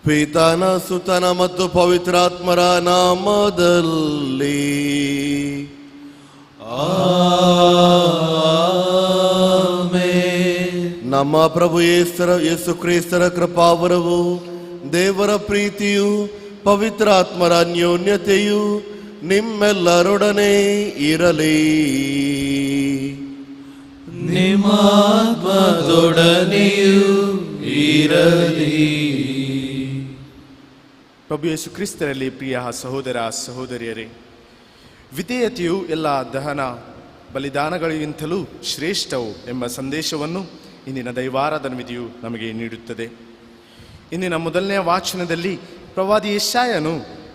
ಪಿತನ ಸುತನ ಮತ್ತು ಪವಿತ್ರಾತ್ಮರ ನಾಮದಲ್ಲಿ ಆಮೆನ್. ನಮ್ಮ ಪ್ರಭು ಯೇಸು ಕ್ರಿಸ್ತರ ಕೃಪಾವರವು, ದೇವರ ಪ್ರೀತಿಯು, ಪವಿತ್ರಾತ್ಮರ ಅನ್ಯೋನ್ಯತೆಯು ನಿಮ್ಮೆಲ್ಲರೊಡನೆ ಇರಲಿ. ನಿಮ್ಮ ಆತ್ಮದೊಡನೆಯೂ ಇರಲಿ. ಪ್ರಭು ಯೇಸು ಕ್ರಿಸ್ತರಲ್ಲಿ ಪ್ರಿಯ ಸಹೋದರ ಸಹೋದರಿಯರೇ, ವಿಧೇಯತೆಯು ಎಲ್ಲ ದಹನ ಬಲಿದಾನಗಳಿಗಿಂತಲೂ ಶ್ರೇಷ್ಠವು ಎಂಬ ಸಂದೇಶವನ್ನು ಇಂದಿನ ದೈವಾರಾಧನ ವಿಧಿಯು ನಮಗೆ ನೀಡುತ್ತದೆ. ಇಂದಿನ ಮೊದಲನೆಯ ವಾಚನದಲ್ಲಿ ಪ್ರವಾದಿ ಯೆಶಾಯನು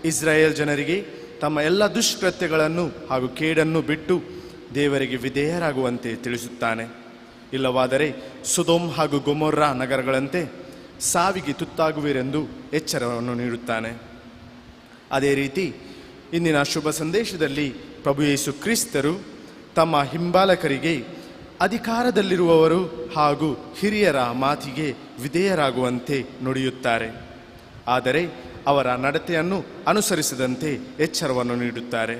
ಇಸ್ರಾಯೇಲ್ ಜನರಿಗೆ ತಮ್ಮ ಎಲ್ಲ ದುಷ್ಕೃತ್ಯಗಳನ್ನು ಹಾಗೂ ಕೇಡನ್ನು ಬಿಟ್ಟು ದೇವರಿಗೆ ವಿಧೇಯರಾಗುವಂತೆ ತಿಳಿಸುತ್ತಾನೆ. ಇಲ್ಲವಾದರೆ ಸೊದೋಮ್ ಹಾಗೂ ಗೊಮೊರ್ರಾ ನಗರಗಳಂತೆ ಸಾವಿಗೆ ತುತ್ತಾಗುವಿರೆಂದು ಎಚ್ಚರವನ್ನು ನೀಡುತ್ತಾನೆ. ಅದೇ ರೀತಿ ಇಂದಿನ ಶುಭ ಸಂದೇಶದಲ್ಲಿ ಪ್ರಭು ಯೇಸು ಕ್ರಿಸ್ತರು ತಮ್ಮ ಹಿಂಬಾಲಕರಿಗೆ ಅಧಿಕಾರದಲ್ಲಿರುವವರು ಹಾಗೂ ಹಿರಿಯರ ಮಾತಿಗೆ ವಿಧೇಯರಾಗುವಂತೆ ನುಡಿಯುತ್ತಾರೆ. ಆದರೆ ಅವರ ನಡತೆಯನ್ನು ಅನುಸರಿಸದಂತೆ ಎಚ್ಚರವನ್ನು ನೀಡುತ್ತಾರೆ.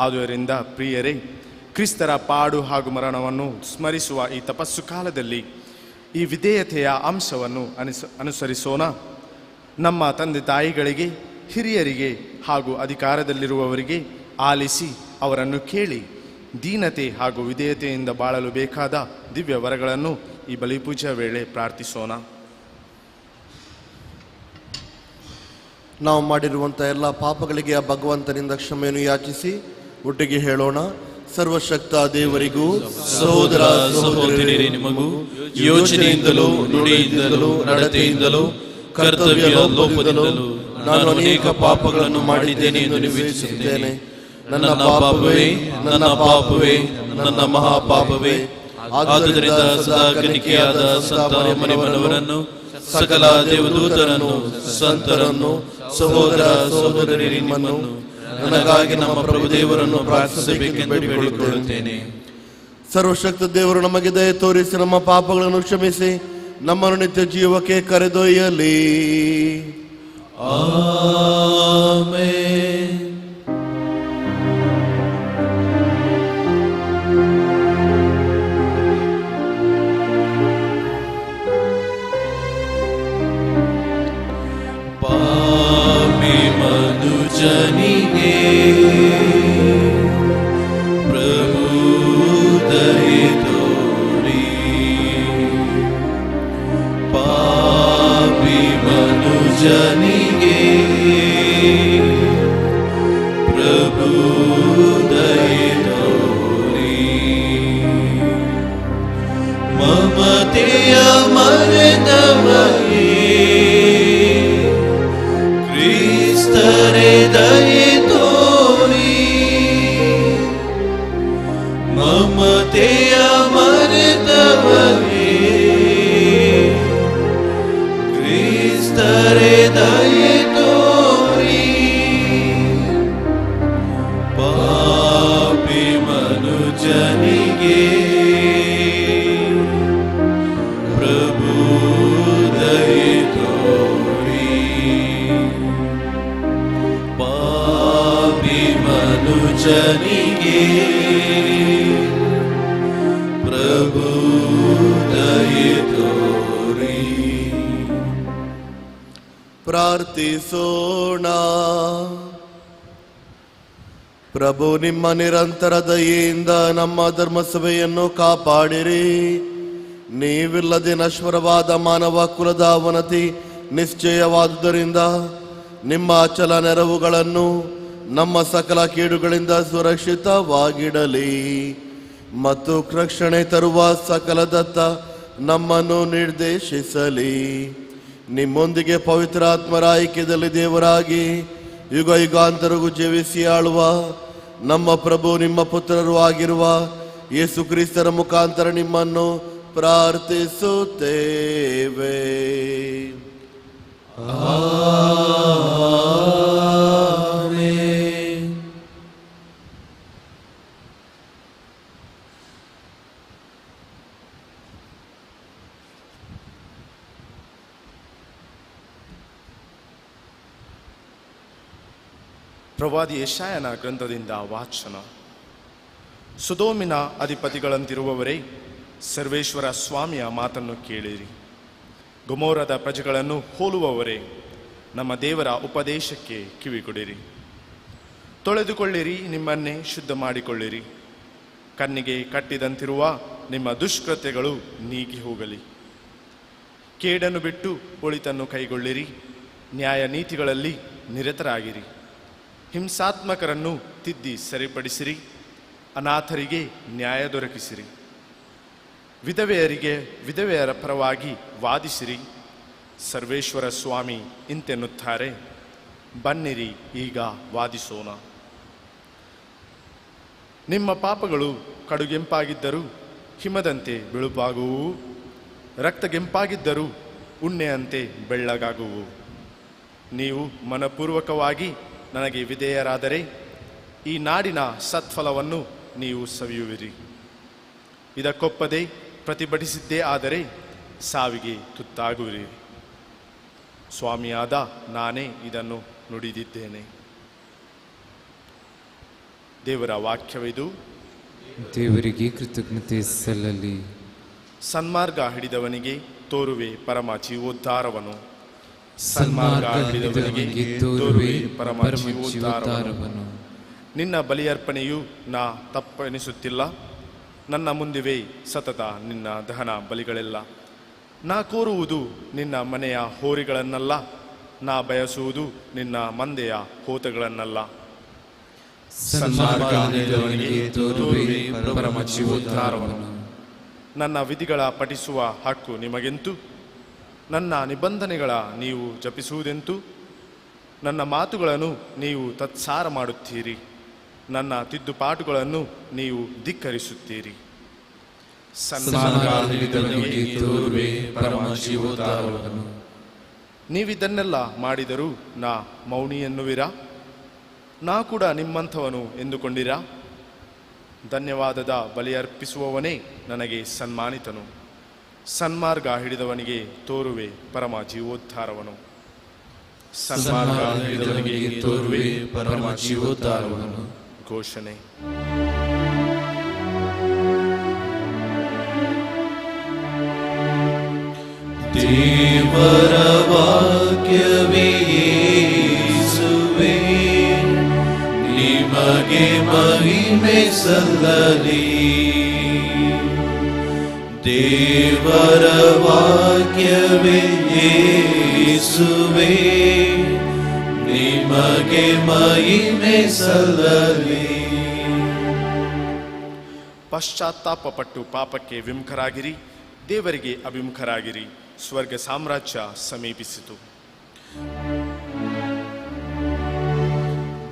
ಆದುದರಿಂದ ಪ್ರಿಯರೇ, ಕ್ರಿಸ್ತರ ಪಾಡು ಹಾಗೂ ಮರಣವನ್ನು ಸ್ಮರಿಸುವ ಈ ತಪಸ್ಸು ಕಾಲದಲ್ಲಿ ಈ ವಿಧೇಯತೆಯ ಅಂಶವನ್ನು ಅನುಸರಿಸೋಣ. ನಮ್ಮ ತಂದೆ ತಾಯಿಗಳಿಗೆ, ಹಿರಿಯರಿಗೆ ಹಾಗೂ ಅಧಿಕಾರದಲ್ಲಿರುವವರಿಗೆ ಆಲಿಸಿ ಅವರನ್ನು ಕೇಳಿ ದೀನತೆ ಹಾಗೂ ವಿಧೇಯತೆಯಿಂದ ಬಾಳಲು ಬೇಕಾದ ದಿವ್ಯ ವರಗಳನ್ನು ಈ ಬಲಿಪೂಜೆಯ ವೇಳೆ ಪ್ರಾರ್ಥಿಸೋಣ. ನಾವು ಮಾಡಿರುವಂಥ ಎಲ್ಲ ಪಾಪಗಳಿಗೆ ಆ ಭಗವಂತನಿಂದ ಕ್ಷಮೆಯನ್ನು ಯಾಚಿಸಿ ಒಟ್ಟಿಗೆ ಹೇಳೋಣ. ಸರ್ವಶಕ್ತ ದೇವರಿಗೂ ಸಹೋದರ ಸಹೋದರಿಯರೇ, ನಿಮಗೂ ಯೋಚನೆಯಿಂದಲೂ ನುಡಿಯಿಂದಲೂ ನಡತೆಯಿಂದಲೂ ಕರ್ತವ್ಯ ಲೋಪದಿಂದಲೂ ನಾನು ಅನೇಕ ಪಾಪಗಳನ್ನು ಮಾಡಿದ್ದೇನೆ ಎಂದು ನಿವೇದಿಸುತ್ತೇನೆ. ನನ್ನ ಪಾಪವೇ, ನನ್ನ ಪಾಪವೇ, ನನ್ನ ಮಹಾಪಾಪವೇ. ಆದುದರಿಂದ ಸದಾ ಗಣಿಕೆಯಾದ ಸಂತ ಮರಿಯಮ್ಮನವರನ್ನು, ಸಕಲ ದೇವದೂತರನ್ನು, ಸಂತರನ್ನು, ಸಹೋದರ ಸಹೋದರಿಯರನ್ನು ನನಗಾಗಿ ನಮ್ಮ ಪ್ರಭು ದೇವರನ್ನು ಪ್ರಾರ್ಥಿಸಬೇಕೆಂದು ಬೇಡಿಕೊಳ್ಳುತ್ತೇನೆ. ಸರ್ವಶಕ್ತ ದೇವರು ನಮಗೆ ದಯೆ ತೋರಿಸಿ ನಮ್ಮ ಪಾಪಗಳನ್ನು ಕ್ಷಮಿಸಿ ನಮ್ಮನ್ನು ನಿತ್ಯ ಜೀವಕ್ಕೆ ಕರೆದೊಯ್ಯಲಿ. ಆಮೆನ್. ಪಾಪಿ ಮನುಜನಿಗೆ ಪ್ರಭು ದಯೆ ತೋರಿ, ಪಾಪಿ ಮನುಜನಿಗೆ ಪ್ರಭು ದಯೆ ತೋರಿ. ಮಮತೆಯ ಮರೆತವರೇ, ಕ್ರಿಸ್ತರೇ ದಯೆ ತೋರಿ. ಮಮತೆಯ ಮರೆತವರೇ, ಕ್ರಿಸ್ತರೇ ದಯೆ ತೋರಿ. ಪಾಪಿ ಮನುಜನಿಗೆ ಪ್ರಭು ದಯೆ ತೋರಿ. ಪಾಪಿ ಮನುಜನಿಗೆ ಪ್ರಭು ದಯೆ ತೋರಿ. ಪ್ರಾರ್ಥಿಸೋಣ. ಪ್ರಭು ನಿಮ್ಮ ನಿರಂತರ ದಯೆಯಿಂದ ನಮ್ಮ ಧರ್ಮಸಭೆಯನ್ನು ಕಾಪಾಡಿರಿ. ನೀವಿಲ್ಲದೆ ನಶ್ವರವಾದ ಮಾನವ ಕುಲದ ಅವನತಿ ನಿಶ್ಚಯವಾದುದರಿಂದ ನಿಮ್ಮ ಅಚಲ ನೆರವುಗಳನ್ನು ನಮ್ಮ ಸಕಲ ಕೇಡುಗಳಿಂದ ಸುರಕ್ಷಿತವಾಗಿಡಲಿ ಮತ್ತು ರಕ್ಷಣೆ ತರುವ ಸಕಲದತ್ತ ನಮ್ಮನ್ನು ನಿರ್ದೇಶಿಸಲಿ. ನಿಮ್ಮೊಂದಿಗೆ ಪವಿತ್ರಾತ್ಮರ ಐಕ್ಯದಲ್ಲಿ ದೇವರಾಗಿ ಯುಗ ಯುಗಾಂತರಗೂ ಜೀವಿಸಿ ಆಳುವ ನಮ್ಮ ಪ್ರಭು ನಿಮ್ಮ ಪುತ್ರರು ಆಗಿರುವ ಯೇಸು ಕ್ರಿಸ್ತರ ಮುಖಾಂತರ ನಿಮ್ಮನ್ನು ಪ್ರಾರ್ಥಿಸುತ್ತೇವೆ. ಆಮೆನ್. ಪ್ರವಾದಿ ಯೆಶಾಯನ ಗ್ರಂಥದಿಂದ ವಾಚನ. ಸೊದೋಮಿನ ಅಧಿಪತಿಗಳಂತಿರುವವರೇ, ಸರ್ವೇಶ್ವರ ಸ್ವಾಮಿಯ ಮಾತನ್ನು ಕೇಳಿರಿ. ಗೊಮೋರದ ಪ್ರಜೆಗಳನ್ನು ಹೋಲುವವರೇ, ನಮ್ಮ ದೇವರ ಉಪದೇಶಕ್ಕೆ ಕಿವಿಕೊಡಿರಿ. ತೊಳೆದುಕೊಳ್ಳಿರಿ, ನಿಮ್ಮನ್ನೇ ಶುದ್ಧ ಮಾಡಿಕೊಳ್ಳಿರಿ. ಕಣ್ಣಿಗೆ ಕಟ್ಟಿದಂತಿರುವ ನಿಮ್ಮ ದುಷ್ಕೃತ್ಯಗಳು ನೀಗಿ ಹೋಗಲಿ. ಕೇಡನ್ನು ಬಿಟ್ಟು ಒಳಿತನ್ನು ಕೈಗೊಳ್ಳಿರಿ. ನ್ಯಾಯ ನೀತಿಗಳಲ್ಲಿ ನಿರತರಾಗಿರಿ. ಹಿಂಸಾತ್ಮಕರನ್ನು ತಿದ್ದಿ ಸರಿಪಡಿಸಿರಿ. ಅನಾಥರಿಗೆ ನ್ಯಾಯ ದೊರಕಿಸಿರಿ. ವಿಧವೆಯರ ಪರವಾಗಿ ವಾದಿಸಿರಿ. ಸರ್ವೇಶ್ವರ ಸ್ವಾಮಿ ಇಂತೆನ್ನುತ್ತಾರೆ, ಬನ್ನಿರಿ, ಈಗ ವಾದಿಸೋಣ. ನಿಮ್ಮ ಪಾಪಗಳು ಕಡುಗೆಂಪಾಗಿದ್ದರೂ ಹಿಮದಂತೆ ಬಿಳುಪಾಗುವು, ರಕ್ತಗೆಂಪಾಗಿದ್ದರೂ ಉಣ್ಣೆಯಂತೆ ಬೆಳ್ಳಗಾಗುವು. ನೀವು ಮನಪೂರ್ವಕವಾಗಿ ನನಗೆ ವಿಧೇಯರಾದರೆ ಈ ನಾಡಿನ ಸತ್ಫಲವನ್ನು ನೀವು ಸವಿಯುವಿರಿ. ಇದಕ್ಕೊಪ್ಪದೆ ಪ್ರತಿಭಟಿಸಿದ್ದೇ ಆದರೆ ಸಾವಿಗೆ ತುತ್ತಾಗುವಿರಿ. ಸ್ವಾಮಿಯಾದ ನಾನೇ ಇದನ್ನು ನುಡಿದಿದ್ದೇನೆ. ದೇವರ ವಾಕ್ಯವಿದು. ದೇವರಿಗೆ ಕೃತಜ್ಞತೆ ಸಲ್ಲಲಿ. ಸನ್ಮಾರ್ಗ ಹಿಡಿದವನಿಗೆ ತೋರುವೆ ಪರಮ ಜೀವೋದ್ಧಾರವನು. ಸನ್ಮಾರ್ಗ ಹಿಡಿದವನಿಗೆ ತೋರುವೆ ಪರಮ ಜೀವೋದ್ಧಾರವನು. ನಿನ್ನ ಬಲಿಯರ್ಪಣೆಯು ನಾ ತಪ್ಪೆನಿಸುತ್ತಿಲ್ಲ. ನನ್ನ ಮುಂದಿವೆ ಸತತ ನಿನ್ನ ದಹನ ಬಲಿಗಳೆಲ್ಲ. ನಾ ಕೋರುವುದು ನಿನ್ನ ಮನೆಯ ಹೋರಿಗಳನ್ನಲ್ಲ, ನಾ ಬಯಸುವುದು ನಿನ್ನ ಮಂದೆಯ ಹೋತಗಳನ್ನಲ್ಲ. ಸನ್ಮಾರ್ಗ ಹಿಡಿದವನಿಗೆ ತೋರುವೆ ಪರಮ ಜೀವೋದ್ಧಾರವನು. ನನ್ನ ವಿಧಿಗಳ ಪಠಿಸುವ ಹಕ್ಕು ನಿಮಗೆಂತು? ನನ್ನ ನಿಬಂಧನೆಗಳ ನೀವು ಜಪಿಸುವುದೆಂತು? ನನ್ನ ಮಾತುಗಳನ್ನು ನೀವು ತತ್ಸಾರ ಮಾಡುತ್ತೀರಿ. ನನ್ನ ತಿದ್ದುಪಾಟುಗಳನ್ನು ನೀವು ಧಿಕ್ಕರಿಸುತ್ತೀರಿ. ಸನ್ಮಾರ್ಗ ಹಿಡಿದವನಿಗೆ ತೋರುವೆ ಪರಮ ಜೀವೋದ್ಧಾರವನು. ನೀವಿದನ್ನೆಲ್ಲ ಮಾಡಿದರೂ ನಾ ಮೌನಿ ಎನ್ನುವಿರಾ? ನಾ ಕೂಡ ನಿಮ್ಮಂಥವನು ಎಂದುಕೊಂಡಿರಾ? ಧನ್ಯವಾದದ ಬಲಿಯರ್ಪಿಸುವವನೇ ನನಗೆ ಸನ್ಮಾನಿತನು. ಸನ್ಮಾರ್ಗ ಹಿಡಿದವನಿಗೆ ತೋರುವೆ ಪರಮ ಜೀವೋದ್ಧಾರವನು. ಸನ್ಮಾರ್ಗ ಹಿಡಿದವನಿಗೆ ತೋರುವೆ ಪರಮ ಜೀವೋದ್ಧಾರವನು. ಘೋಷಣೆ. ದೇವರ ವಾಕ್ಯವೇ ಯೇಸುವೇ, ನಿಮಗೆ ಮಹಿಮೆ ಸಲ್ಲಲಿ. ದೇವರ ವಾಕ್ಯವೇ ಯೇಸುವೇ, ನಿಮಗೆ ಮಹಿಮೆ ಸಲ್ಲಲಿ. ಪಶ್ಚಾತ್ತಾಪಪಟ್ಟು ಪಾಪಕ್ಕೆ ವಿಮುಖರಾಗಿರಿ, ದೇವರಿಗೆ ಅಭಿಮುಖರಾಗಿರಿ. ಸ್ವರ್ಗ ಸಾಮ್ರಾಜ್ಯ ಸಮೀಪಿಸಿತು.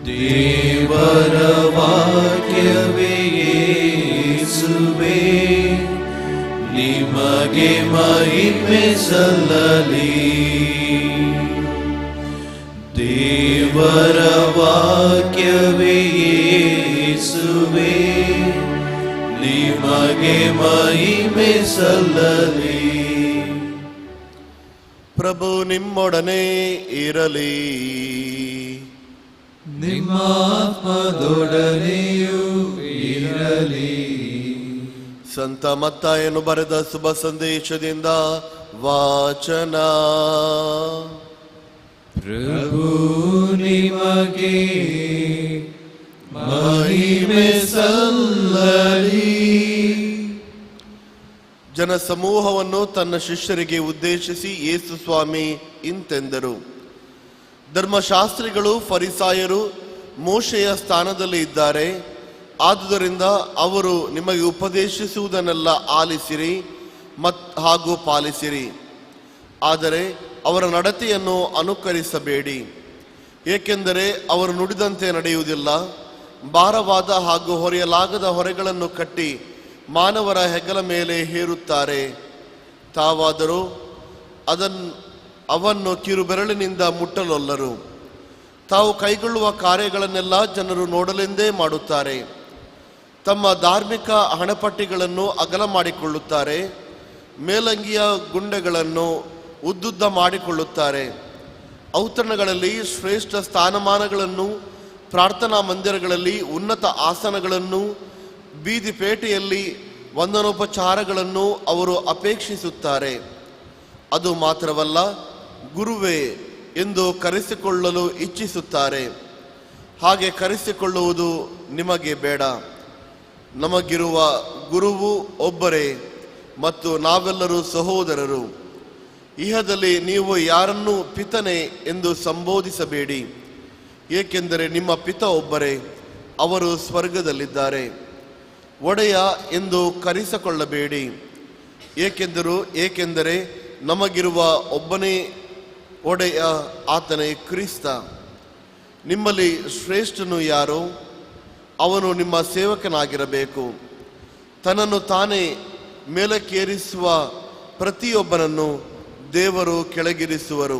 ದೇವರ ವಾಕ್ಯವೇ ಯೇಸುವೇ, ನಿಮಗೆ ಮಹಿಮೆ ಸಲ್ಲಲಿ. ದೇವರ ವಾಕ್ಯವೇ ಯೇಸುವೇ, ನಿಮಗೆ ಮಹಿಮೆ ಸಲ್ಲಲಿ. ಪ್ರಭು ನಿಮ್ಮೊಡನೆ ಇರಲಿ. ನಿಮ್ಮ ಆತ್ಮದೊಡನೆಯೂ ಇರಲಿ. ಸಂತ ಮತ್ತಾಯನು ಬರೆದ ಶುಭ ಸಂದೇಶದಿಂದ ವಾಚನ. ಪ್ರಭು ನಿಮಗೆ ಮಹಿಮೆ ಸಲ್ಲಲಿ. ಜನಸಮೂಹವನ್ನು ತನ್ನ ಶಿಷ್ಯರಿಗೆ ಉದ್ದೇಶಿಸಿ ಯೇಸು ಸ್ವಾಮಿ ಇಂತೆಂದರು. ಧರ್ಮಶಾಸ್ತ್ರಿಗಳು ಫರಿಸಾಯರು ಮೋಶೆಯ ಸ್ಥಾನದಲ್ಲಿ ಇದ್ದಾರೆ. ಆದುದರಿಂದ ಅವರು ನಿಮಗೆ ಉಪದೇಶಿಸುವುದನ್ನೆಲ್ಲ ಆಲಿಸಿರಿ ಹಾಗೂ ಪಾಲಿಸಿರಿ. ಆದರೆ ಅವರ ನಡತೆಯನ್ನು ಅನುಕರಿಸಬೇಡಿ, ಏಕೆಂದರೆ ಅವರು ನುಡಿದಂತೆ ನಡೆಯುವುದಿಲ್ಲ. ಭಾರವಾದ ಹಾಗೂ ಹೊರೆಯಲಾಗದ ಹೊರೆಗಳನ್ನು ಕಟ್ಟಿ ಮಾನವರ ಹೆಗಲ ಮೇಲೆ ಹೇರುತ್ತಾರೆ. ತಾವಾದರೂ ಅವನ್ನು ಕಿರುಬೆರಳಿನಿಂದ ಮುಟ್ಟಲೊಲ್ಲರು. ತಾವು ಕೈಗೊಳ್ಳುವ ಕಾರ್ಯಗಳನ್ನೆಲ್ಲ ಜನರು ನೋಡಲೆಂದೇ ಮಾಡುತ್ತಾರೆ. ತಮ್ಮ ಧಾರ್ಮಿಕ ಹಣಪಟ್ಟಿಗಳನ್ನು ಅಗಲ ಮಾಡಿಕೊಳ್ಳುತ್ತಾರೆ. ಮೇಲಂಗಿಯ ಗುಂಡೆಗಳನ್ನು ಉದ್ದುದ್ದ ಮಾಡಿಕೊಳ್ಳುತ್ತಾರೆ. ಔತಣಗಳಲ್ಲಿ ಶ್ರೇಷ್ಠ ಸ್ಥಾನಮಾನಗಳನ್ನು ಪ್ರಾರ್ಥನಾ ಮಂದಿರಗಳಲ್ಲಿ ಉನ್ನತ ಆಸನಗಳನ್ನು, ಬೀದಿ ಪೇಟೆಯಲ್ಲಿ ವಂದನೋಪಚಾರಗಳನ್ನು ಅವರು ಅಪೇಕ್ಷಿಸುತ್ತಾರೆ. ಅದು ಮಾತ್ರವಲ್ಲ, ಗುರುವೇ ಎಂದು ಕರೆಸಿಕೊಳ್ಳಲು ಇಚ್ಛಿಸುತ್ತಾರೆ. ಹಾಗೆ ಕರೆಸಿಕೊಳ್ಳುವುದು ನಿಮಗೆ ಬೇಡ. ನಮಗಿರುವ ಗುರುವು ಒಬ್ಬರೇ ಮತ್ತು ನಾವೆಲ್ಲರೂ ಸಹೋದರರು. ಇಹದಲ್ಲಿ ನೀವು ಯಾರನ್ನೂ ಪಿತನೆ ಎಂದು ಸಂಬೋಧಿಸಬೇಡಿ, ಏಕೆಂದರೆ ನಿಮ್ಮ ಪಿತ ಒಬ್ಬರೇ, ಅವರು ಸ್ವರ್ಗದಲ್ಲಿದ್ದಾರೆ. ಒಡೆಯ ಎಂದು ಕರೆಸಿಕೊಳ್ಳಬೇಡಿ, ಏಕೆಂದರೆ ನಮಗಿರುವ ಒಬ್ಬನೇ ಒಡೆಯ, ಆತನೇ ಕ್ರಿಸ್ತ. ನಿಮ್ಮಲ್ಲಿ ಶ್ರೇಷ್ಠನು ಯಾರೋ ಅವನು ನಿಮ್ಮ ಸೇವಕನಾಗಿರಬೇಕು. ತನ್ನನ್ನು ತಾನೇ ಮೇಲಕ್ಕೇರಿಸುವ ಪ್ರತಿಯೊಬ್ಬನನ್ನು ದೇವರು ಕೆಳಗಿರಿಸುವರು.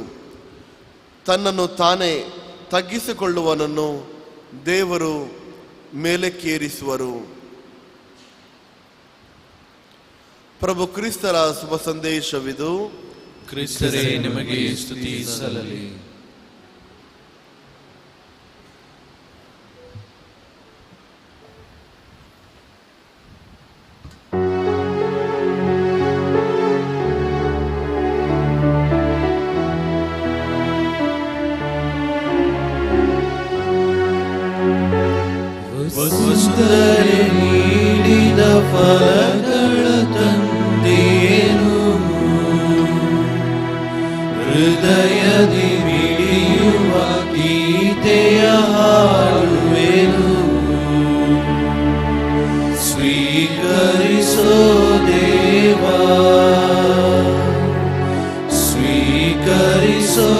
ತನ್ನನ್ನು ತಾನೇ ತಗ್ಗಿಸಿಕೊಳ್ಳುವನನ್ನು ದೇವರು ಮೇಲಕ್ಕೇರಿಸುವರು. ಪ್ರಭು ಕ್ರಿಸ್ತರ ಶುಭ ಸಂದೇಶವಿದು. ಕ್ರಿಸ್ತರೇ ನಿಮಗೆ ಸ್ತುತಿ ಸಲ್ಲಲಿ. ವಸುಧರೆ ನೀಡಿದ ಫಲಗಳ ತಂದೆಯೇನು, ಹೃದಯದಿ ಮಿಡಿಯುವ ಗೀತೆಯ ಹಾಡುವೆನು. ಸ್ವೀಕರಿಸೋ ದೇವಾ, ಸ್ವೀಕರಿಸೋ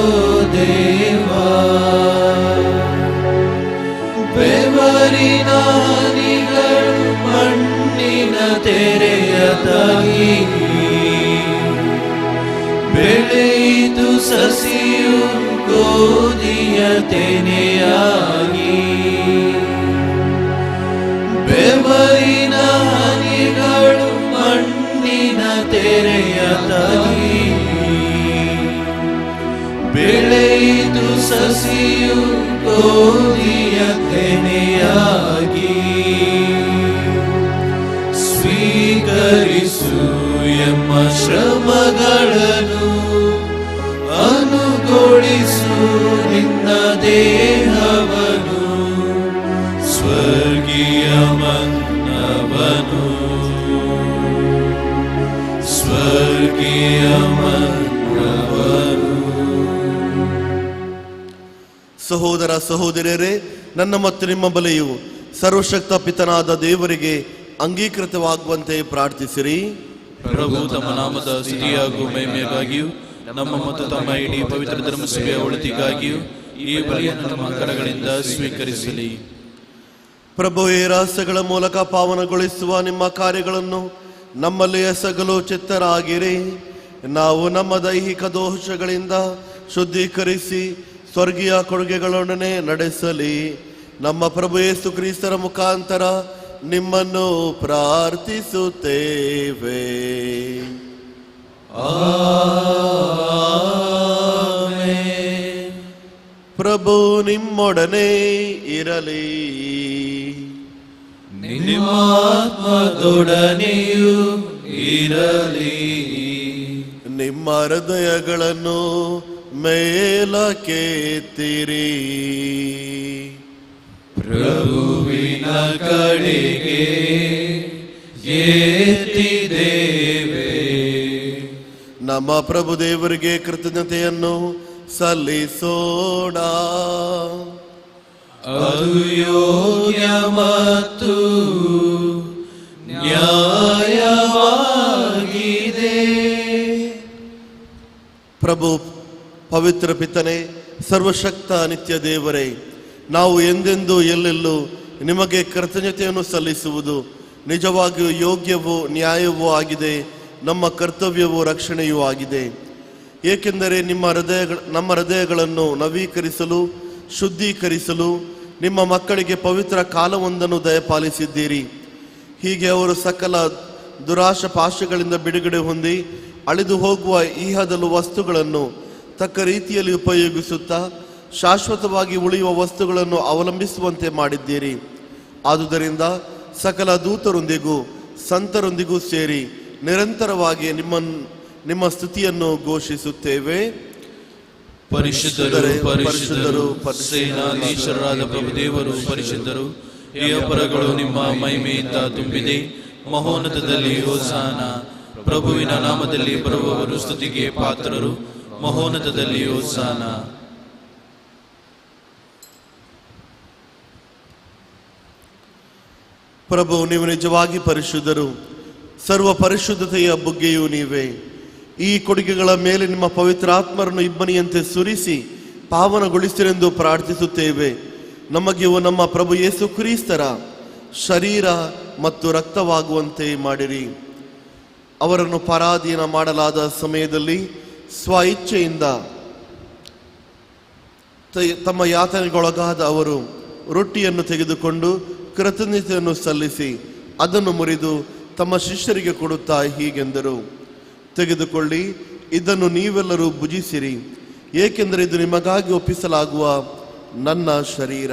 ದೇವಾ. ಬೆವರಿನ ಹನಿಗಳು ಮಣ್ಣಿನ ತೆರೆಯ ತಾಗಿ ಬೆಳೆಯಿತು ಸಸಿಯು ಗೋಧಿಯ ತೆನೆಯಾಗಿ. ಬೆವರಿನ ಹನಿಗಳು ಮಣ್ಣಿನ ತೆರೆಯ ತಾಗಿ ಬೆಳೆಯಿತು ಸಸಿಯು ಗೋಧಿಯ ತೆನೆಯಾಗಿ. ಸ್ವೀಕರಿಸು ಎಂಬ ಶ್ರಮಗಳನ್ನು, ಅನುಗೊಳಿಸು ನಿನ್ನ ದೇಹವನ್ನು, ಸ್ವರ್ಗೀಯ ಮನ್ನವನು, ಸ್ವರ್ಗೀಯ ಮನ್ನವನು. ಸಹೋದರ ಸಹೋದರಿಯರೇ, ನನ್ನ ಮತ್ತು ನಿಮ್ಮ ಬಲೆಯು ಸರ್ವಶಕ್ತ ಪಿತನಾದ ದೇವರಿಗೆ ಅಂಗೀಕೃತವಾಗುವಂತೆ ಪ್ರಾರ್ಥಿಸಿರಿ. ಪ್ರಭು ತಮ್ಮ ನಾಮದ ಸ್ತುತಿಯಾಗೂ ಮಹಿಮೆಗಾಗಿಯೂ ನಮ್ಮ ಮತ್ತು ತಮ್ಮ ಇಡೀ ಪವಿತ್ರ ಧರ್ಮಸಭೆಯ ಒಳಿತಿಗಾಗಿಯೂ ಈ ಬಲಿಯನ್ನು ನಮ್ಮ ಕರಗಳಿಂದ ಸ್ವೀಕರಿಸಲಿ. ಪ್ರಭುವೇ, ರಹಸ್ಯಗಳ ಮೂಲಕ ಪಾವನಗೊಳಿಸುವ ನಿಮ್ಮ ಕಾರ್ಯಗಳನ್ನು ನಮ್ಮಲ್ಲಿ ಎಸಗಲು ಚಿತ್ತರಾಗಿರಿ. ನಾವು ನಮ್ಮ ದೈಹಿಕ ದೋಷಗಳಿಂದ ಶುದ್ಧೀಕರಿಸಿ ಸ್ವರ್ಗೀಯ ಕೊಡುಗೆಗಳೊಡನೆ ನಡೆಸಲಿ. ನಮ್ಮ ಪ್ರಭು ಯೇಸು ಕ್ರಿಸ್ತರ ಮುಖಾಂತರ ನಿಮ್ಮನ್ನು ಪ್ರಾರ್ಥಿಸುತ್ತೇವೆ. ಆಮೆನ್. ಪ್ರಭು ನಿಮ್ಮೊಡನೆ ಇರಲಿ. ನಿಮ್ಮ ಆತ್ಮದೊಡನೆಯೂ ಇರಲಿ. ನಿಮ್ಮ ಹೃದಯಗಳನ್ನು ಮೇಲಕ್ಕೆತ್ತಿರಿ. ಪ್ರಭುವಿನ ಕಡೆಗೆ ಎತ್ತಿದ್ದೇವೆ. ನಮ್ಮ ಪ್ರಭು ದೇವರಿಗೆ ಕೃತಜ್ಞತೆಯನ್ನು ಸಲ್ಲಿಸೋಣ. ಅದು ಯೋಗ್ಯ ಮತ್ತು ನ್ಯಾಯವಾಗಿದೆ. ಪ್ರಭು ಪವಿತ್ರ ಪಿತನೆ, ಸರ್ವಶಕ್ತ ನಿತ್ಯ ದೇವರೇ, ನಾವು ಎಂದೆಂದೂ ಎಲ್ಲೆಲ್ಲೂ ನಿಮಗೆ ಕೃತಜ್ಞತೆಯನ್ನು ಸಲ್ಲಿಸುವುದು ನಿಜವಾಗಿಯೂ ಯೋಗ್ಯವೂ ನ್ಯಾಯವೂ ಆಗಿದೆ. ನಮ್ಮ ಕರ್ತವ್ಯವೂ ರಕ್ಷಣೆಯೂ ಆಗಿದೆ. ಏಕೆಂದರೆ ನಮ್ಮ ಹೃದಯಗಳನ್ನು ನವೀಕರಿಸಲು, ಶುದ್ಧೀಕರಿಸಲು ನಿಮ್ಮ ಮಕ್ಕಳಿಗೆ ಪವಿತ್ರ ಕಾಲವೊಂದನ್ನು ದಯಪಾಲಿಸಿದ್ದೀರಿ. ಹೀಗೆ ಅವರು ಸಕಲ ದುರಾಶ ಪಾಶಗಳಿಂದ ಬಿಡುಗಡೆ ಹೊಂದಿ ಅಳಿದು ಹೋಗುವ ಈಹದಲು ವಸ್ತುಗಳನ್ನು ತಕ್ಕ ರೀತಿಯಲ್ಲಿ ಉಪಯೋಗಿಸುತ್ತಾ ಶಾಶ್ವತವಾಗಿ ಉಳಿಯುವ ವಸ್ತುಗಳನ್ನು ಅವಲಂಬಿಸುವಂತೆ ಮಾಡಿದ್ದೀರಿ. ಆದುದರಿಂದ ಸಕಲ ದೂತರೊಂದಿಗೂ ಸಂತರೊಂದಿಗೂ ಸೇರಿ ನಿರಂತರವಾಗಿ ನಿಮ್ಮ ಸ್ತುತಿಯನ್ನು ಘೋಷಿಸುತ್ತೇವೆ. ಪರಿಶುದ್ಧರು ಪರಿಶುದ್ಧರು ಸೇನಾಧೀಶರಾದ ಪ್ರಭುದೇವರು ಪರಿಶುದ್ಧರು. ಪರಗಳು ನಿಮ್ಮ ಮಹಿಮೆಯಿಂದ ತುಂಬಿದೆ. ಮಹೋನ್ನತದಲ್ಲಿ ಹೋಸಾನ. ಪ್ರಭುವಿನ ನಾಮದಲ್ಲಿ ಬರುವವರು ಸ್ತುತಿಗೆ ಪಾತ್ರರು. ಮಹೋನ್ನತದಲ್ಲಿ ಹೋಸಾನ. ಪ್ರಭು, ನೀವು ನಿಜವಾಗಿ ಪರಿಶುದ್ಧರು. ಸರ್ವ ಪರಿಶುದ್ಧತೆಯ ಬುಗ್ಗೆಯೂ ನೀವೇ. ಈ ಕೊಡುಗೆಗಳ ಮೇಲೆ ನಿಮ್ಮ ಪವಿತ್ರಾತ್ಮರನ್ನು ಇಬ್ಬನಿಯಂತೆ ಸುರಿಸಿ ಪಾವನಗೊಳಿಸಿರೆಂದು ಪ್ರಾರ್ಥಿಸುತ್ತೇವೆ. ನಮಗಿವು ನಮ್ಮ ಪ್ರಭು ಯೇಸು ಕ್ರಿಸ್ತರ ಶರೀರ ಮತ್ತು ರಕ್ತವಾಗುವಂತೆ ಮಾಡಿರಿ. ಅವರನ್ನು ಪರಾಧೀನ ಮಾಡಲಾದ ಸಮಯದಲ್ಲಿ ಸ್ವ ಇಚ್ಛೆಯಿಂದ ತಮ್ಮ ಯಾತನೆಗೊಳಗಾದ ಅವರು ರೊಟ್ಟಿಯನ್ನು ತೆಗೆದುಕೊಂಡು ಕೃತಜ್ಞತೆಯನ್ನು ಸಲ್ಲಿಸಿ ಅದನ್ನು ಮುರಿದು ತಮ್ಮ ಶಿಷ್ಯರಿಗೆ ಕೊಡುತ್ತಾ ಹೀಗೆಂದರು, ತೆಗೆದುಕೊಳ್ಳಿ, ಇದನ್ನು ನೀವೆಲ್ಲರೂ ಭುಜಿಸಿರಿ, ಏಕೆಂದರೆ ಇದು ನಿಮಗಾಗಿ ಒಪ್ಪಿಸಲಾಗುವ ನನ್ನ ಶರೀರ.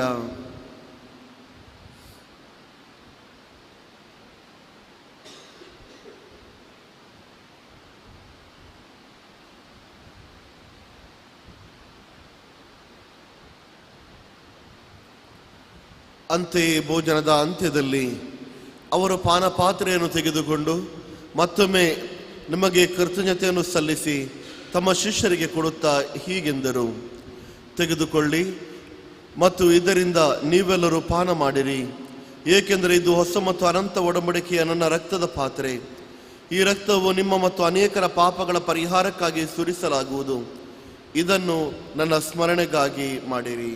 ಅಂತೆಯೇ ಭೋಜನದ ಅಂತ್ಯದಲ್ಲಿ ಅವರು ಪಾನಪಾತ್ರೆಯನ್ನು ತೆಗೆದುಕೊಂಡು ಮತ್ತೊಮ್ಮೆ ನಿಮಗೆ ಕೃತಜ್ಞತೆಯನ್ನು ಸಲ್ಲಿಸಿ ತಮ್ಮ ಶಿಷ್ಯರಿಗೆ ಕೊಡುತ್ತಾ ಹೀಗೆಂದರು, ತೆಗೆದುಕೊಳ್ಳಿ ಮತ್ತು ಇದರಿಂದ ನೀವೆಲ್ಲರೂ ಪಾನ ಮಾಡಿರಿ, ಏಕೆಂದರೆ ಇದು ಹೊಸ ಮತ್ತು ಅನಂತ ಒಡಂಬಡಿಕೆಯ ನನ್ನ ರಕ್ತದ ಪಾತ್ರೆ. ಈ ರಕ್ತವು ನಿಮ್ಮ ಮತ್ತು ಅನೇಕರ ಪಾಪಗಳ ಪರಿಹಾರಕ್ಕಾಗಿ ಸುರಿಸಲಾಗುವುದು. ಇದನ್ನು ನನ್ನ ಸ್ಮರಣೆಗಾಗಿ ಮಾಡಿರಿ.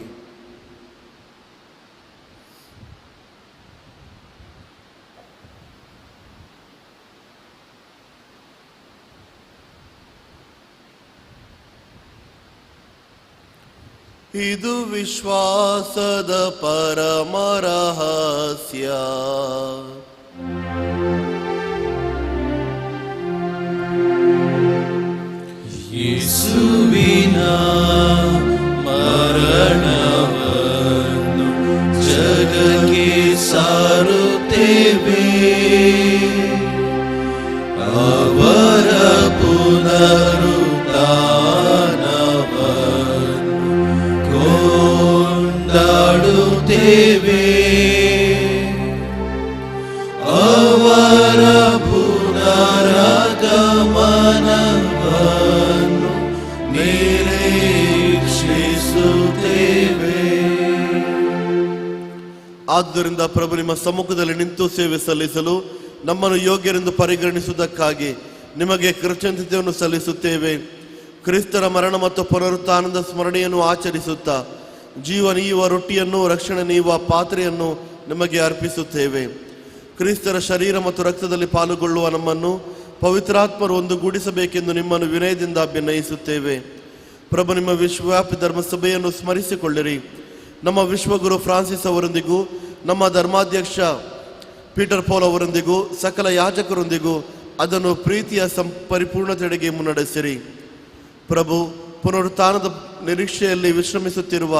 ಇದು ವಿಶ್ವಾಸದ ಪರಮ ರಹಸ್ಯ. ಯೇಸುವಿನ ಮರಣವನ್ನು ಜಗಕ್ಕೆ ಸಾರುತ್ತೇವೆ. ಅವರ ಕೊಂಡಾಡುತ್ತೇವೆ. ಅವರ ಪುನರಾಗಮನವನ್ನು ನಿರೀಕ್ಷಿಸುತ್ತೇವೆ. ಆದ್ದರಿಂದ ಪ್ರಭು, ನಿಮ್ಮ ಸಮ್ಮುಖದಲ್ಲಿ ನಿಂತು ಸೇವೆ ಸಲ್ಲಿಸಲು ನಮ್ಮನ್ನು ಯೋಗ್ಯರೆಂದು ಪರಿಗಣಿಸುವುದಕ್ಕಾಗಿ ನಿಮಗೆ ಕೃತಜ್ಞತೆಯನ್ನು ಸಲ್ಲಿಸುತ್ತೇವೆ. ಕ್ರಿಸ್ತರ ಮರಣ ಮತ್ತು ಪುನರುತ್ಥಾನದ ಸ್ಮರಣೆಯನ್ನು ಆಚರಿಸುತ್ತಾ ಜೀವ ನೀಯುವ ರೊಟ್ಟಿಯನ್ನು, ರಕ್ಷಣೆ ನೀಯುವ ಪಾತ್ರೆಯನ್ನು ನಿಮಗೆ ಅರ್ಪಿಸುತ್ತೇವೆ. ಕ್ರಿಸ್ತರ ಶರೀರ ಮತ್ತು ರಕ್ತದಲ್ಲಿ ಪಾಲುಗೊಳ್ಳುವ ನಮ್ಮನ್ನು ಪವಿತ್ರಾತ್ಮರು ಒಂದುಗೂಡಿಸಬೇಕೆಂದು ನಿಮ್ಮನ್ನು ವಿನಯದಿಂದ ಭಿನ್ನಯಿಸುತ್ತೇವೆ. ಪ್ರಭು, ನಿಮ್ಮ ವಿಶ್ವವ್ಯಾಪಿ ಧರ್ಮಸಭೆಯನ್ನು ಸ್ಮರಿಸಿಕೊಳ್ಳಿರಿ. ನಮ್ಮ ವಿಶ್ವಗುರು ಫ್ರಾನ್ಸಿಸ್ ಅವರೊಂದಿಗೂ, ನಮ್ಮ ಧರ್ಮಾಧ್ಯಕ್ಷ ಪೀಟರ್ ಪೌಲ್ ಅವರೊಂದಿಗೂ, ಸಕಲ ಯಾಜಕರೊಂದಿಗೂ ಅದನ್ನು ಪ್ರೀತಿಯ ಪರಿಪೂರ್ಣತೆಡೆಗೆ ಮುನ್ನಡೆಸಿರಿ. ಪ್ರಭು, ಪುನರುತ್ಥಾನದ ನಿರೀಕ್ಷೆಯಲ್ಲಿ ವಿಶ್ರಮಿಸುತ್ತಿರುವ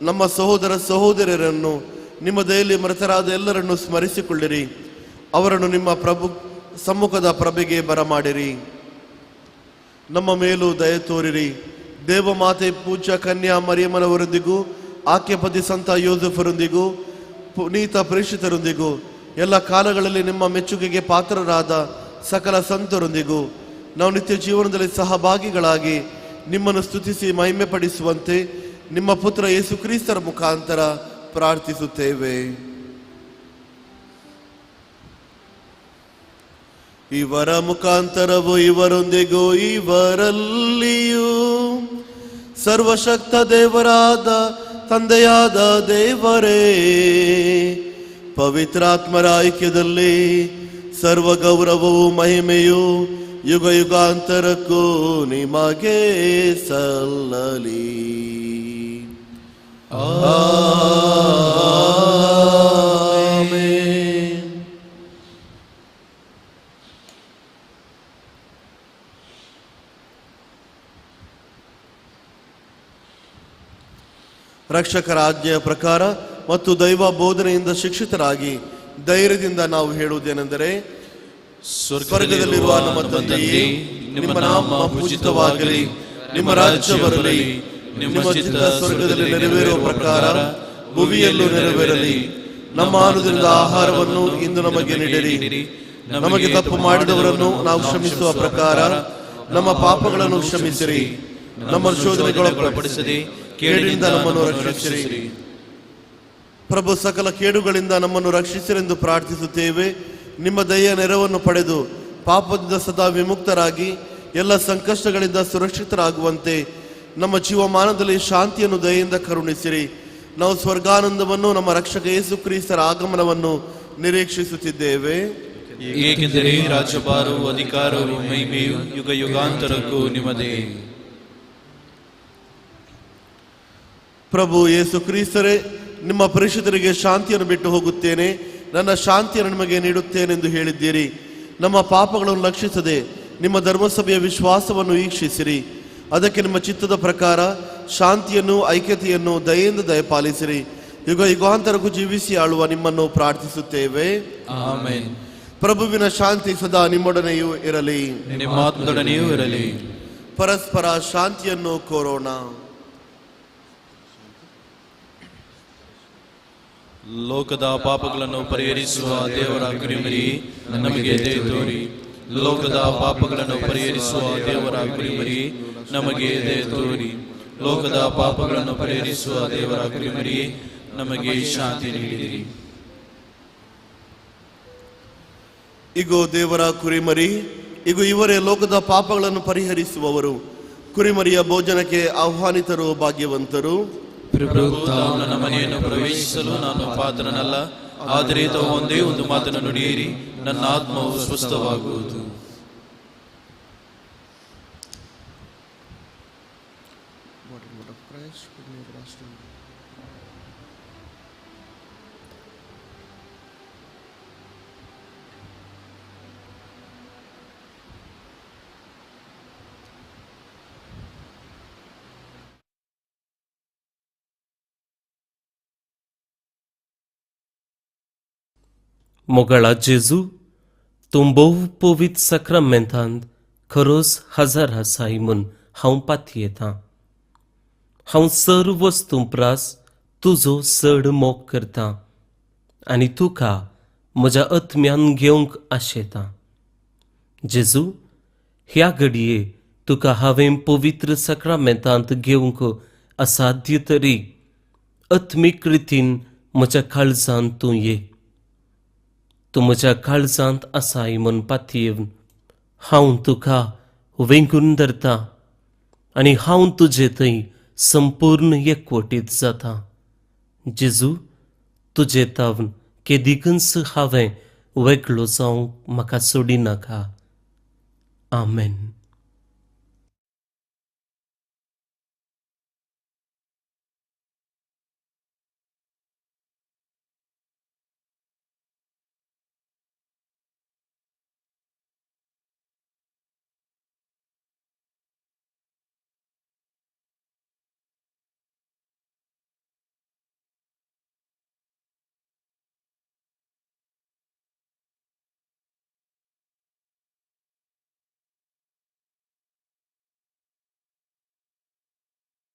ನಮ್ಮ ಸಹೋದರ ಸಹೋದರಿಯರನ್ನು, ನಿಮ್ಮ ದಯೆಯಲ್ಲಿ ಮೃತರಾದ ಎಲ್ಲರನ್ನು ಸ್ಮರಿಸಿಕೊಳ್ಳಿರಿ. ಅವರನ್ನು ನಿಮ್ಮ ಸಮ್ಮುಖದ ಪ್ರಭೆಗೆ ಬರಮಾಡಿರಿ. ನಮ್ಮ ಮೇಲೂ ದಯೆ ತೋರಿರಿ. ದೇವಮಾತೆ ಪೂಜ್ಯ ಕನ್ಯಾ ಮರಿಯಮ್ಮನವರೊಂದಿಗೂ, ಆಕೆ ಪತಿ ಸಂತ ಯೋಸೆಫರೊಂದಿಗೂ, ಪುನೀತ ಪ್ರೇಷಿತರೊಂದಿಗೂ, ಎಲ್ಲ ಕಾಲಗಳಲ್ಲಿ ನಿಮ್ಮ ಮೆಚ್ಚುಗೆಗೆ ಪಾತ್ರರಾದ ಸಕಲ ಸಂತರೊಂದಿಗೂ ನಾವು ನಿತ್ಯ ಜೀವನದಲ್ಲಿ ಸಹಭಾಗಿಗಳಾಗಿ ನಿಮ್ಮನ್ನು ಸ್ತುತಿಸಿ ಮಹಿಮೆ ಪಡಿಸುವಂತೆ ನಿಮ್ಮ ಪುತ್ರ ಯೇಸು ಕ್ರಿಸ್ತರ ಮುಖಾಂತರ ಪ್ರಾರ್ಥಿಸುತ್ತೇವೆ. ಇವರ ಮುಖಾಂತರವೂ ಇವರೊಂದಿಗೂ ಇವರಲ್ಲಿಯೂ ಸರ್ವಶಕ್ತ ದೇವರಾದ ತಂದೆಯಾದ ದೇವರೇ, ಪವಿತ್ರಾತ್ಮರ ಐಕ್ಯದಲ್ಲಿ ಸರ್ವ ಗೌರವವು ಮಹಿಮೆಯು ಯುಗ ಯುಗಾಂತರಕ್ಕೂ ನಿಮಗೆ ಸಲ್ಲಲಿ. ಆಮೆನ್. ರಕ್ಷಕರ ಆಜ್ಞೆಯ ಪ್ರಕಾರ ಮತ್ತು ದೈವ ಬೋಧನೆಯಿಂದ ಶಿಕ್ಷಿತರಾಗಿ ಧೈರ್ಯದಿಂದ ನಾವು ಹೇಳುವುದೇನೆಂದರೆ, ಸ್ವರ್ಗದಲ್ಲಿರುವ ನಮ್ಮ ತಂದೆಯೇ, ನಿಮ್ಮ ನಾಮ ಪೂಜಿತವಾಗಲಿ, ನಿಮ್ಮ ರಾಜ್ಯ ಬರಲಿ, ನಿಮ್ಮ ಚಿತ್ತ ಸ್ವರ್ಗದಲ್ಲಿ ನೆರವೇರುವ ಪ್ರಕಾರ ಭುವಿಯಲ್ಲೂ ನೆರವೇರಲಿ. ನಮ್ಮ ಅನುದಿನದ ಆಹಾರವನ್ನು ಇಂದು ನಮಗೆ ನೀಡಿರಿ. ನಮಗೆ ತಪ್ಪು ಮಾಡಿದವರನ್ನು ನಾವು ಕ್ಷಮಿಸುವ ಪ್ರಕಾರ ನಮ್ಮ ಪಾಪಗಳನ್ನು ಕ್ಷಮಿಸಿರಿ. ನಮ್ಮ ಶೋಧನೆಗೊಳಪಡಿಸದೆ ಕೇಡಿನಿಂದ ನಮ್ಮನ್ನು ರಕ್ಷಿಸಿರಿ. ಪ್ರಭು, ಸಕಲ ಕೇಡುಗಳಿಂದ ನಮ್ಮನ್ನು ರಕ್ಷಿಸಿರೆಂದು ಪ್ರಾರ್ಥಿಸುತ್ತೇವೆ. ನಿಮ್ಮ ದಯೆಯ ನೆರವನ್ನು ಪಡೆದು ಪಾಪದಿಂದ ಸದಾ ವಿಮುಕ್ತರಾಗಿ ಎಲ್ಲ ಸಂಕಷ್ಟಗಳಿಂದ ಸುರಕ್ಷಿತರಾಗುವಂತೆ ನಮ್ಮ ಜೀವಮಾನದಲ್ಲಿ ಶಾಂತಿಯನ್ನು ದಯೆಯಿಂದ ಕರುಣಿಸಿರಿ. ನಾವು ಸ್ವರ್ಗಾನಂದವನ್ನು, ನಮ್ಮ ರಕ್ಷಕ ಯೇಸು ಕ್ರಿಸ್ತರ ಆಗಮನವನ್ನು ನಿರೀಕ್ಷಿಸುತ್ತಿದ್ದೇವೆ. ಏಕೆಂದರೆ ರಾಜ್ಯಭಾರವು, ಅಧಿಕಾರವು, ಮಹಿಮೆಯು ಯುಗ ಯುಗಾಂತರಕ್ಕೂ ನಿಮ್ಮದೇ. ಪ್ರಭು ಯೇಸು ಕ್ರಿಸ್ತರೇ, ನಿಮ್ಮ ಪರಿಶುದ್ಧರಿಗೆ ಶಾಂತಿಯನ್ನು ಬಿಟ್ಟು ಹೋಗುತ್ತೇನೆ, ನನ್ನ ಶಾಂತಿಯನ್ನು ನಿಮಗೆ ನೀಡುತ್ತೇನೆಂದು ಹೇಳಿದ್ದೀರಿ. ನಮ್ಮ ಪಾಪಗಳನ್ನು ಲಕ್ಷಿಸದೆ ನಿಮ್ಮ ಧರ್ಮಸಭೆಯ ವಿಶ್ವಾಸವನ್ನು ವೀಕ್ಷಿಸಿರಿ. ಅದಕ್ಕೆ ನಿಮ್ಮ ಚಿತ್ತದ ಪ್ರಕಾರ ಶಾಂತಿಯನ್ನು, ಐಕ್ಯತೆಯನ್ನು ದಯೆಯಿಂದ ದಯಪಾಲಿಸಿರಿ. ಯುಗ ಯುಗಾಂತರಕ್ಕೂ ಜೀವಿಸಿ ಆಳುವ ನಿಮ್ಮನ್ನು ಪ್ರಾರ್ಥಿಸುತ್ತೇವೆ. ಆಮೆನ್. ಪ್ರಭುವಿನ ಶಾಂತಿ ಸದಾ ನಿಮ್ಮೊಡನೆಯೂ ಇರಲಿ, ನಿಮ್ಮ ಆತ್ಮದೊಡನೆಯೂ ಇರಲಿ. ಪರಸ್ಪರ ಶಾಂತಿಯನ್ನು ಕೋರೋಣ. ಲೋಕದ ಪಾಪಗಳನ್ನು ಪರಿಹರಿಸುವ ದೇವರ ಕುರಿಮರಿ, ನಮಗೆ ದಯೆ ತೋರಿ. ಲೋಕದ ಪಾಪಗಳನ್ನು ಪರಿಹರಿಸುವ ದೇವರ ಕುರಿಮರಿ, ನಮಗೆ ದಯೆ ತೋರಿ. ಲೋಕದ ಪಾಪಗಳನ್ನು ಪರಿಹರಿಸುವ ದೇವರ ಕುರಿಮರಿ, ನಮಗೆ ಶಾಂತಿ ನೀಡಿರಿ. ಇಗೋ ದೇವರ ಕುರಿಮರಿ, ಇಗೋ ಇವರೇ ಲೋಕದ ಪಾಪಗಳನ್ನು ಪರಿಹರಿಸುವವರು. ಕುರಿಮರಿಯ ಭೋಜನಕ್ಕೆ ಆಹ್ವಾನಿತರು ಭಾಗ್ಯವಂತರು. ನನ್ನ ಮನೆಯನ್ನು ಪ್ರವೇಶಿಸಲು ನಾನು ಪಾತ್ರನಲ್ಲ, ಆದರೆ ತಾವು ಒಂದೇ ಒಂದು ಮಾತನ್ನು ನುಡಿಯಿರಿ, ನನ್ನ ಆತ್ಮವು ಸ್ವಸ್ಥವಾಗುವುದು. मोगळा जेजू, तूं भोव पवित्र सक्रामेंतांत खरोच हजर आसाय म्हूण हांव पातयेतां. हांव सर्व वस्तू प्रास तुजो चड मोग करतां आनी तुका म्हज्या आत्म्यान घेवंक आशेतां. जेजू, ह्या घडये तुका हांवें पवित्र सक्रामेंतांत घेवंक असाध्य तरी आत्मीक रितीन म्हज्या काळजांत तूं ये. तूं म्हज्या काळजांत आसाय म्हूण पातयेवन हांव तुका वेंगून धरतां आनी हांव तुजे थंय संपूर्ण एकवटीत जातां. जेजू, तुजे तावन केदिकच हांवें वेगळो जावंक म्हाका सोडिनाका. आमेन.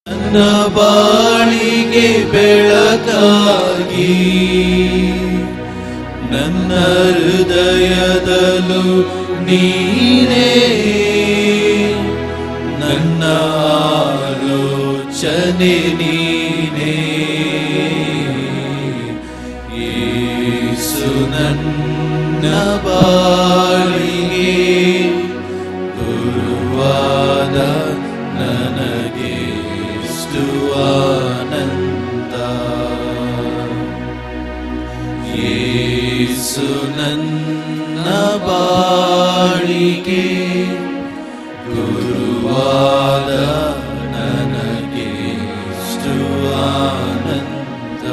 ನನ್ನ ಬಾಳಿಗೆ ಬೆಳಕಾಗಿ ನನ್ನ ಹೃದಯದಲ್ಲೂ ನೀನೇ, ನನ್ನ ಆಲೋಚನೆ ನೀನೇ. ಯೇಸು ನನ್ನ ಬಾಳಿಗೆ ಗುರುವಾದ ನನಗೆ ಆನಂದ. ಯೇಸು ನನ್ನ ಬಾಳಿಗೆ ಗುರುವಾದ ನನಗೆ ಆನಂದ.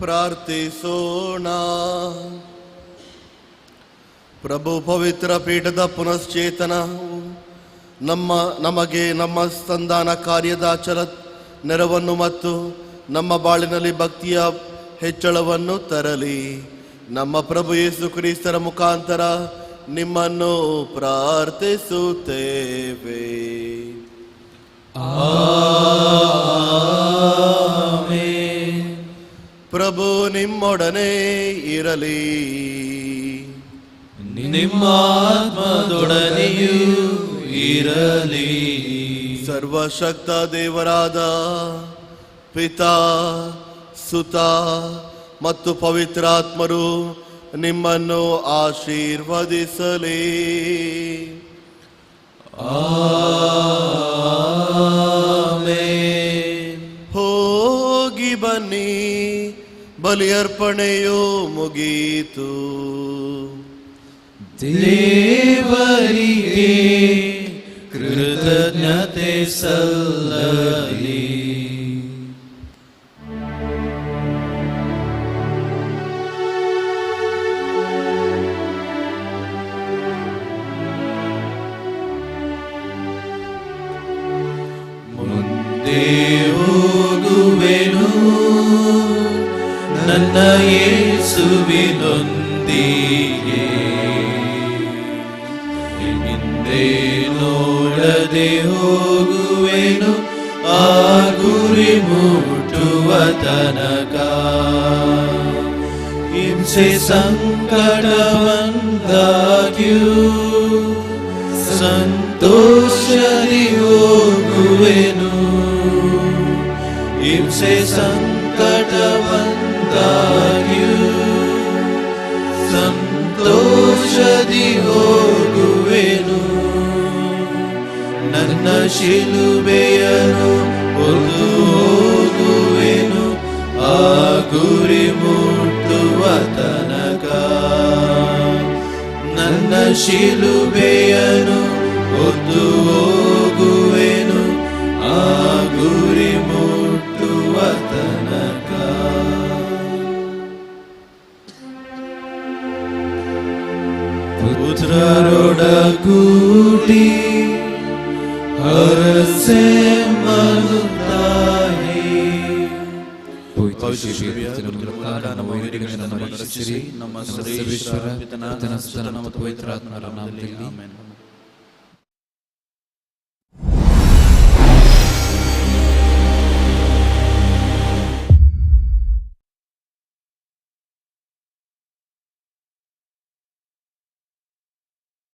ಪ್ರಾರ್ಥಿಸೋಣ. ಪ್ರಭು ಪವಿತ್ರ ಪೀಠದ ಪುನಶ್ಚೇತನವು ನಮಗೆ ನಮ್ಮ ಸಂಧಾನ ಕಾರ್ಯದ ಅಚಲ ನೆರವನ್ನು ಮತ್ತು ನಮ್ಮ ಬಾಳಿನಲ್ಲಿ ಭಕ್ತಿಯ ಹೆಚ್ಚಳವನ್ನು ತರಲಿ. ನಮ್ಮ ಪ್ರಭು ಯೇಸು ಕ್ರಿಸ್ತರ ಮುಖಾಂತರ ನಿಮ್ಮನ್ನು ಪ್ರಾರ್ಥಿಸುತ್ತೇವೆ. ಪ್ರಭು ನಿಮ್ಮೊಡನೆ ಇರಲಿ. ನಿಮ್ಮ ಆತ್ಮದೊಡನೆಯೂ ಇರಲಿ. ಸರ್ವಶಕ್ತ ದೇವರಾದ ಪಿತಾ, ಸುತ ಮತ್ತು ಪವಿತ್ರಾತ್ಮರು ನಿಮ್ಮನ್ನು ಆಶೀರ್ವದಿಸಲಿ. ಹೋಗಿ ಬನ್ನಿ, ಬಲಿಯರ್ಪಣೆಯು ಮುಗೀತು. ದೇವರಿಗೆ ಕೃತಜ್ಞತೆ ಸಲ್ಲಲಿ. ಮುಂದೆ ಹೋಗುವೆನು ನನ್ನ ಯೇಸುವಿನೊಂದಿಗೆ, ಹಿಂದೆ ನೋಡದೆ ಹೋಗುವೆನು ಆ ಗುರಿ ಮುಟ್ಟುವ ತನಕ. ಹಿಂಸೆ ಸಂಕಟ ಬಂದಾಗ್ಯೂ ಸಂತೋಷದಿ ಹೋಗುವೆನು. ಹಿಂಸೆ ಸಂಕಟ ಬಂದಾಗ್ಯೂ ಸಂತೋಷದಿ ಹೋಗುವೆನು. ನನ್ನ ಶಿಲುಬೆಯನ್ನು ಹೊತ್ತು ಹೋಗುವೆನು ಆ ಗುರಿ ಮುಟ್ಟುವ ತನಕ. ನನ್ನ ಶಿಲುಬೆಯನ್ನು ಹೊತ್ತು ಹೋಗುವೆನು ಆ ಗುರಿ ಮುಟ್ಟುವ ತನಕ. ಪುತ್ರರೊಡಗೂಡಿ ಹರಸೆ ಮನುತಾಯಿ. ನಮ್ಮ ಸರ್ವೇಶ್ವರ ಪಿತನ ಸುತನ ಮತ್ತು ಪವಿತ್ರಾತ್ಮರ ನಾಮದಲ್ಲಿ ಆಮೆನ್.